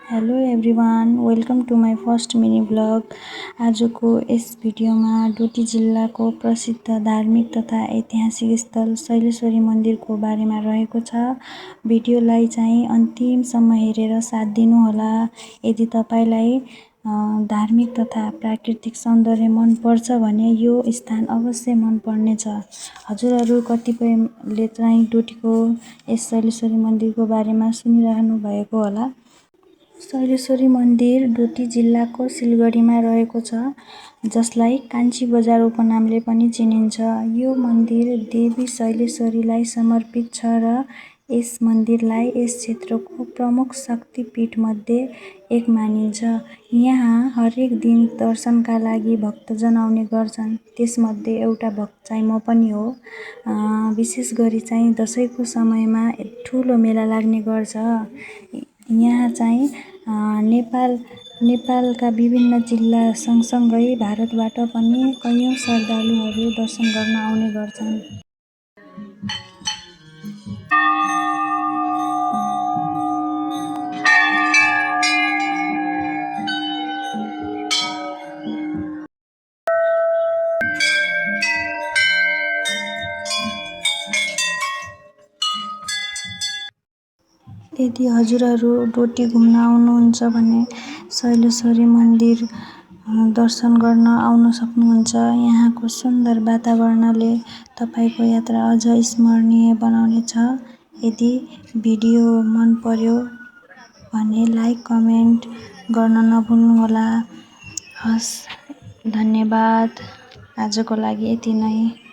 Hello everyone, welcome to my first mini blog. आजको यस भिडियोमा डोटी जिल्लाको प्रसिद्ध धार्मिक तथा ऐतिहासिक स्थल शैलेश्वरी मन्दिरको बारेमा रहेको छ। भिडियोलाई चाहिँ अन्तिमसम्म हेरेर साथ दिनुहोला। यदि तपाईलाई धार्मिक तथा प्राकृतिक सौन्दर्य मन पर्छ भने यो स्थान अवश्य मन पर्नेछ। हजुरहरू कतिपयले चाहिँ डोटीको यस शैलेश्वरी मन्दिरको बारेमा सुनिरहनु भएको होला। शैलेश्वरी मन्दिर डोटी जिल्लाको सिलगढीमा रहेको छ, जसलाई कान्छी बजार उपनामले पनि चिनिन्छ। यो मन्दिर देवी शैलेश्वरीलाई समर्पित छ र यस मन्दिरलाई यस क्षेत्रको प्रमुख शक्तिपीठमध्ये एक मानिन्छ। यहाँ हरेक दिन दर्शनका लागि भक्तजन आउने गर्छन्। त्यसमध्ये एउटा भक्त चाहिँ म पनि हो। विशेष गरी चाहिँ दशैंको समयमा ठुलो मेला लाग्ने गर्छ। यहाँ चाहिँ नेपालका विभिन्न जिल्ला सँगसँगै भारतबाट पनि कैयौं श्रद्धालुहरू दर्शन गर्न आउने गर्छन्। यदि हजुरहरू डोटी घुम्न आउनुहुन्छ भने शैलेश्वरी मन्दिर दर्शन गर्न आउन सक्नुहुन्छ। यहाँको सुन्दर वातावरणले तपाईको यात्रा अझ स्मरणीय बनाउनेछ। यदि भिडियो मन पर्यो भने लाइक कमेन्ट गर्न नभुल्नुहोला। हस्, धन्यवाद। आजको लागि यति नै।